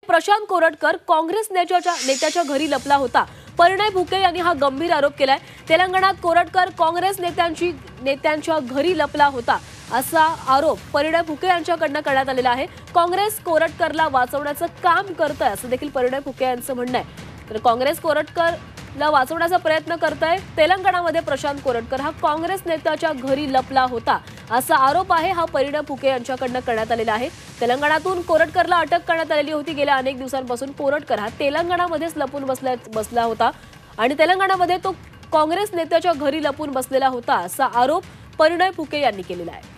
प्रशांत कोरटकर काँग्रेस नेत्याच्या घरी लपला होता। परिणय फुके यांनी हा गंभीर आरोप केलाय। तेलंगणात कोरटकर काँग्रेस नेत्यांच्या घरी लपला होता असा आरोप परिणय फुके यांच्याकडून करण्यात आलेला आहे। काँग्रेस कोरटकरला वाचवण्याचं काम करतंय असं देखील परिणय फुके यांचं म्हणणं आहे। तर काँग्रेस कोरटकरला वाचवण्याचा प्रयत्न करतंय। तेलंगणामध्ये प्रशांत कोरटकर हा काँग्रेस नेत्याच्या घरी लपला होता असा आरोप आहे हा परिणय फुके यांच्याकडून करण्यात आलेला आहे। तेलंगणातून कोरटकरला अटक करण्यात आलेली होती। गेल्या अनेक दिवसांपासून कोरटकर हा तेलंगणामध्येच लपून बसला होता आणि तेलंगणामध्ये तो काँग्रेस नेत्याच्या घरी लपून बसलेला होता असा आरोप परिणय फुके यांनी केलेला आहे।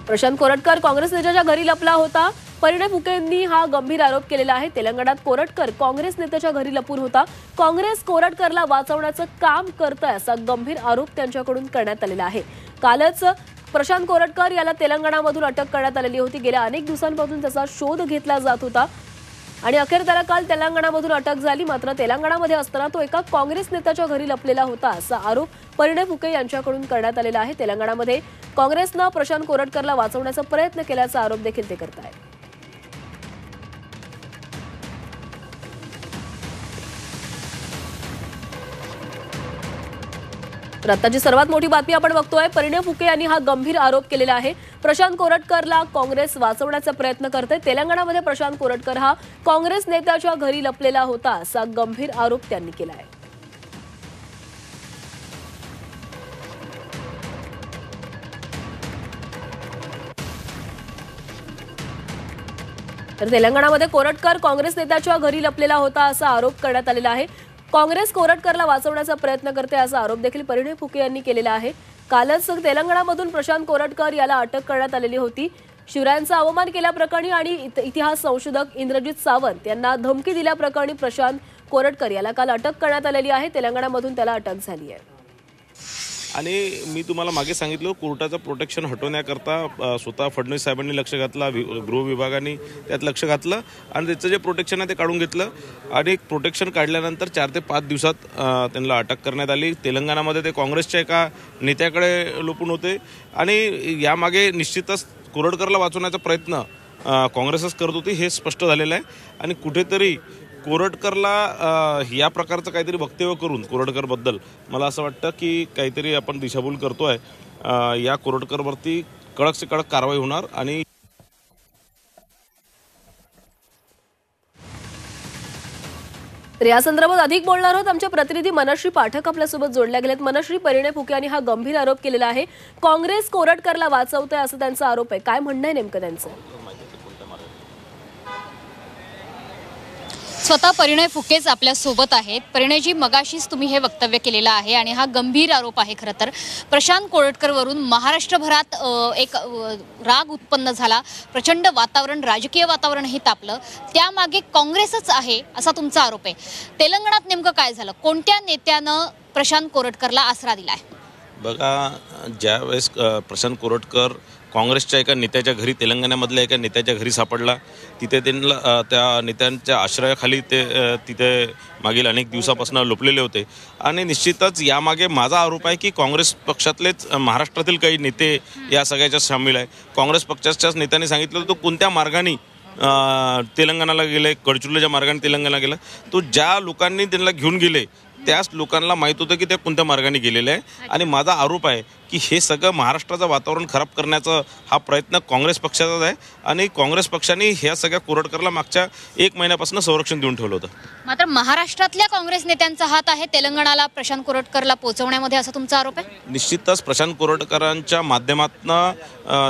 प्रशांत कोरटकर काँग्रेस नेत्याच्या घरी लपला होता। परिणय फुके यांनी हा गंभीर आरोप केलेला आहे। तेलंगणात कोरटकर काँग्रेस नेत्याच्या घरी लपून होता। काँग्रेस कोरटकरला वाचवण्याचं काम करतंय असा गंभीर आरोप त्यांच्याकडून करण्यात आलेला आहे। कालच प्रशांत कोरटकर याला तेलंगणामधून अटक करण्यात आलेली होती। गेल्या अनेक दिवसांपासून त्याचा शोध घेतला जात होता आणि अखेर त्याला काल तेलंगणामधून अटक झाली। मात्र तेलंगणामध्ये असताना तो एका काँग्रेस नेत्याच्या घरी लपलेला होता असा आरोप परिणय फुके यांच्याकडून करण्यात आलेला आहे। तेलंगणामध्ये काँग्रेसनं प्रशांत कोरटकरला वाचवण्याचा प्रयत्न केल्याचा आरोप देखील ते करत आहेत। तर आताची सर्वात मोठी बातमी आपण बघतोय। परिणय फुके यांनी हा गंभीर आरोप केलेला आहे। प्रशांत कोरटकरला काँग्रेस वाचवण्याचा प्रयत्न करते। तेलंगणामध्ये प्रशांत कोरटकर हा काँग्रेस नेत्याच्या घरी लपलेला होता असा गंभीर आरोप त्यांनी केला आहे। तर तेलंगणामध्ये कोरटकर काँग्रेस नेत्याच्या घरी लपलेला होता असा आरोप करण्यात आलेला आहे। काँग्रेस कोरटकरला वाचवण्याचा प्रयत्न करते असा आरोप देखील परिणय फुके यांनी केलेला आहे। कालच तेलंगणामधून प्रशांत कोरटकर याला अटक करण्यात आलेली होती। शिवरायांचा अवमान केल्याप्रकरणी आणि इतिहास संशोधक इंद्रजित सावंत यांना धमकी दिल्याप्रकरणी प्रशांत कोरटकर याला काल अटक करण्यात आलेली आहे। तेलंगणामधून त्याला अटक झाली आहे। आणि मी तुम्हाला मागे सांगितलं कोर्टाचं प्रोटेक्शन हटवण्याकरता स्वतः फडणवीस साहेबांनी लक्ष घातलं, गृह विभागाने त्यात लक्ष घातलं आणि त्याचं जे प्रोटेक्शन आहे ते काढून घेतलं आणि प्रोटेक्शन काढल्यानंतर 4 ते 5 दिवसात त्यांना अटक करण्यात आली। तेलंगणामध्ये ते काँग्रेसच्या एका नेत्याकडे लपून होते आणि यामागे निश्चितच कोरटकरला वाचवण्याचा प्रयत्न काँग्रेसच करत होती हे स्पष्ट झालेलं आहे। आणि कुठेतरी कोरटकरला या प्रकारचं काहीतरी वक्तव्य करून कोरटकरबद्दल मला असं वाटतं की काहीतरी आपण दिशाभूल करतोय। या कोरटकरवरती कडक से कडक कारवाई होणार। आणि तर या संदर्भात अधिक बोलणार आहोत आमचे प्रतिनिधी मनश्री पाठक आपल्यासोबत जोडल्या गेलेत। मनश्री, परिणय फुके यांनी हा गंभीर आरोप केलेला आहे। काँग्रेस कोरटकरला वाचवतोय असं त्यांचा आरोप आहे, काय म्हणणं आहे नेमकं त्यांचं? स्वतः परिणय फुकेच आपल्या सोबत आहेत। परिणयजी, मगाशीच तुम्ही हे वक्तव्य केलेलं आहे आणि हा गंभीर आरोप आहे। खरं तर प्रशांत कोरटकरवरून महाराष्ट्रभरात एक राग उत्पन्न झाला, प्रचंड वातावरण, राजकीय वातावरणही तापलं। त्यामागे काँग्रेसच आहे असा तुमचा आरोप आहे। तेलंगणात नेमकं काय झालं? कोणत्या नेत्यानं प्रशांत कोरटकरला आसरा दिलाय? बघा, ज्यावेळेस प्रशांत कोरटकर काँग्रेसच्या एका नेत्याच्या घरी, तेलंगणामधल्या एका नेत्याच्या घरी सापडला, तिथे त्यांना त्या नेत्यांच्या आश्रयाखाली ते तिथे मागील अनेक दिवसापासून लपलेले होते। आणि निश्चितच यामागे माझा आरोप आहे की काँग्रेस पक्षातलेच महाराष्ट्रातील काही नेते या सगळ्याच्यात सामील आहे। काँग्रेस पक्षाच्याच नेत्यांनी सांगितलं तो कोणत्या मार्गाने तेलंगणाला गेले, गडचिरोलीच्या मार्गाने तेलंगणाला गेला, तो ज्या लोकांनी त्यांना घेऊन गेले त्याच लोकांना माहीत होतं की ते कोणत्या मार्गाने गेलेले आहे। आणि माझा आरोप आहे की हे सगळं महाराष्ट्राचं वातावरण खराब करण्याचा हा प्रयत्न काँग्रेस पक्षाचाच आहे आणि काँग्रेस पक्षाने ह्या सगळ्या कोरटकरला मागच्या 1 महिन्यापासून संरक्षण देऊन ठेवलं होतं। मात्र महाराष्ट्रातल्या काँग्रेस नेत्यांचा हात आहे तेलंगणाला प्रशांत कोरटकरला पोहोचवण्यामध्ये असा तुमचा आरोप आहे? निश्चितच प्रशांत कोरटकरांच्या माध्यमातून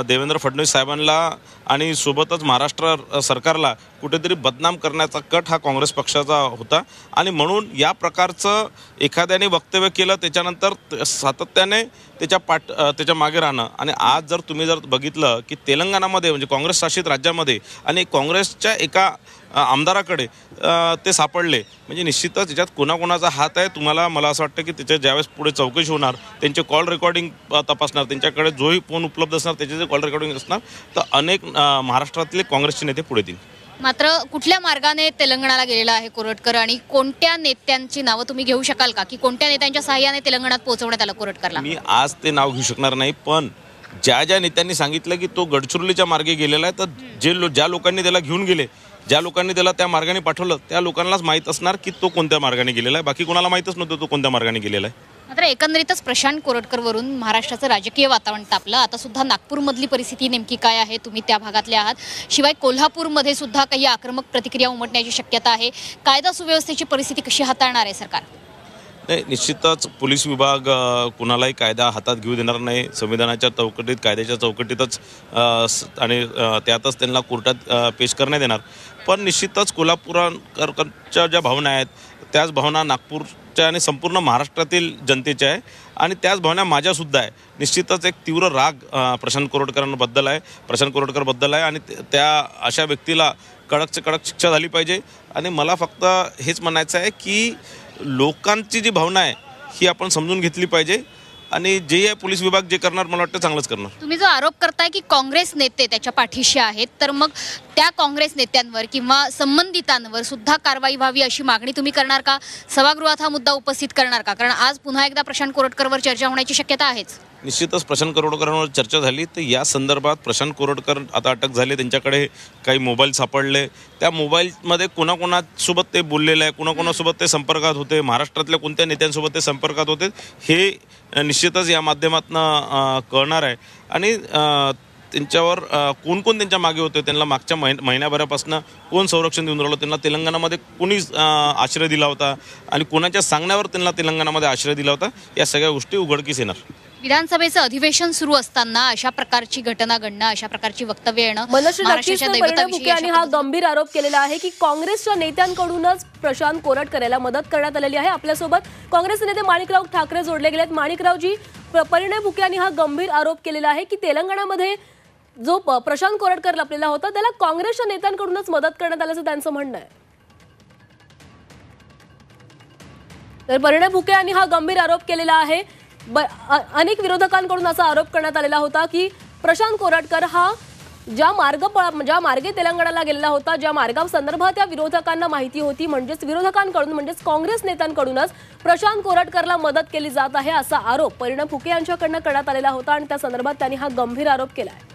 देवेंद्र फडणवीस साहेबांना आणि सोबतच महाराष्ट्र सरकारला कुठेतरी बदनाम करण्याचा कट हा काँग्रेस पक्षाचा होता। आणि म्हणून या प्रकारचं एखाद्याने वक्तव्य केलं त्याच्यानंतर सातत्याने त्याच्या मागे राहणं। आणि आज जर तुम्ही बघितलं की तेलंगणामध्ये म्हणजे काँग्रेस शासित राज्यामध्ये आणि काँग्रेसच्या एका आमदाराकडे ते सापडले म्हणजे निश्चितच त्याच्यात कोणाकोणाचा हात आहे तुम्हाला मला असं वाटतं की त्याच्या ज्यावेळेस पुढे चौकशी होणार, त्यांचे कॉल रेकॉर्डिंग तपासणार, त्यांच्याकडे जोही फोन उपलब्ध असणार त्याचे जे कॉल रेकॉर्डिंग असणार, तर अनेक महाराष्ट्रातले काँग्रेसचे नेते पुढे येतील। मात्र कुठल्या मार्गाने तेलंगणाला गेलेला आहे कोरटकर आणि कोणत्या नेत्यांची नावं तुम्ही घेऊ शकाल का की कोणत्या नेत्यांच्या सहाय्याने तेलंगणात पोहोचवण्यात आलं कोरटकरला? मी आज ते नाव घेऊ शकणार नाही, पण ज्या ज्या नेत्यांनी सांगितलं की तो गडचिरोलीच्या मार्गे गेलेला आहे, तर ज्या लोकांनी त्याला घेऊन गेले, ज्या लोकांनी त्याला त्या मार्गाने पाठवलं, त्या लोकांनाच माहीत असणार की तो कोणत्या मार्गाने गेलेला आहे. बाकी कोणाला माहीतच नव्हतं तो कोणत्या मार्गाने गेलेला आहे. मात्र एकंदरीतच प्रशांत कोरटकरवरून महाराष्ट्राचं राजकीय वातावरण तापलं. आता सुद्धा नागपूरमधली परिस्थिती नेमकी काय आहे, तुम्ही त्या भागातले आहात. शिवाय कोल्हापूरमध्ये सुद्धा काही आक्रमक प्रतिक्रिया उमटण्याची शक्यता आहे. कायदा सुव्यवस्थेची परिस्थिती कशी हाताळणार आहे सरकार? नाही, निश्चितच पोलीस विभाग कुणालाही कायदा हातात घेऊ देणार नाही. संविधानाच्या चौकटीत, कायद्याच्या चौकटीतच आणि त्यातच त्यांना कोर्टात पेश करण्यात येणार. पण निश्चितच कोल्हापूरकरांच्या ज्या भावना आहेत, त्याच भावना नागपूरच्या आणि संपूर्ण महाराष्ट्रातील जनतेच्या आहे आणि त्याच भावना माझ्यासुद्धा आहे. निश्चितच एक तीव्र राग प्रशांत कोरटकरांबद्दल आहे, प्रशांत कोरटकरबद्दल आहे आणि त्या अशा व्यक्तीला कडकच्या कडक शिक्षा झाली पाहिजे. आणि मला फक्त हेच म्हणायचं आहे की लोकांची जी भावना आहे ही आपण समजून घेतली पाहिजे आणि जे आहे पोलीस विभाग जे करणार मला वाटतं चांगलंच करणार. तुम्ही जो आरोप करताय की काँग्रेस नेते त्याच्या पाठीशी आहेत, तर मग त्या काँग्रेस नेत्यांवर किंवा संबंधितांवर सुद्धा कारवाई व्हावी अशी मागणी तुम्ही करणार का? सभागृहात हा मुद्दा उपस्थित करणार का? कारण आज पुन्हा एकदा प्रशांत कोरटकरवर चर्चा होण्याची शक्यता आहेच. निश्चितच प्रशांत कोरटकरांवर चर्चा झाली, तर या संदर्भात प्रशांत कोरटकर आता अटक झाले, त्यांच्याकडे काही मोबाईल सापडले. त्या मोबाईलमध्ये कोणाकोणासोबत ते बोललेलं आहे, कोणाकोणासोबत ते संपर्कात होते, महाराष्ट्रातल्या कोणत्या नेत्यांसोबत ते संपर्कात होते, हे निश्चितच या माध्यमातून कळणार आहे. आणि त्यांच्यावर कोण कोण त्यांच्या मागे होते, त्यांना मागच्या महिन्याभरापासून कोण संरक्षण देऊन राहिलं, त्यांना तेलंगणामध्ये कोणी आश्रय दिला होता आणि कोणाच्या सांगण्यावर त्यांना तेलंगणामध्ये आश्रय दिला होता, या सगळ्या गोष्टी उघडकीस येणार. विधानसभेचं अधिवेशन सुरू असताना अशा प्रकारची घटना घडणं, अशा प्रकारची वक्तव्य येणं महाराष्ट्राच्या दैवताविषयी आणि हा गंभीर आरोप केलेला आहे की काँग्रेसच्या नेत्यांकडूनच प्रशांत कोरटकर याला मदत करण्यात आलेली आहे. आपल्यासोबत काँग्रेस नेते माणिकराव ठाकरे जोडले गेलेत. माणिकरावजी, परिणय फुके यांनी हा गंभीर आरोप केलेला आहे की तेलंगणामध्ये जो प्रशांत कोरटकर लपलेला होता त्याला काँग्रेसच्या नेत्यांकडूनच मदत करण्यात आल्याचं त्यांचं म्हणणं आहे. तर परिणय फुके यांनी हा गंभीर आरोप केलेला आहे. अनेक विरोधकांकडून असा आरोप करण्यात आलेला होता की प्रशांत कोरटकर हा ज्या मार्गे तेलंगणाला गेलेला होता, ज्या मार्गासंदर्भात त्या विरोधकांना माहिती होती, म्हणजेच विरोधकांकडून म्हणजेच काँग्रेस नेत्यांकडूनच प्रशांत कोरटकरला मदत केली जात आहे असा आरोप परिणय फुके यांच्याकडनं करण्यात आलेला होता आणि त्या संदर्भात त्यांनी हा गंभीर आरोप केला आहे.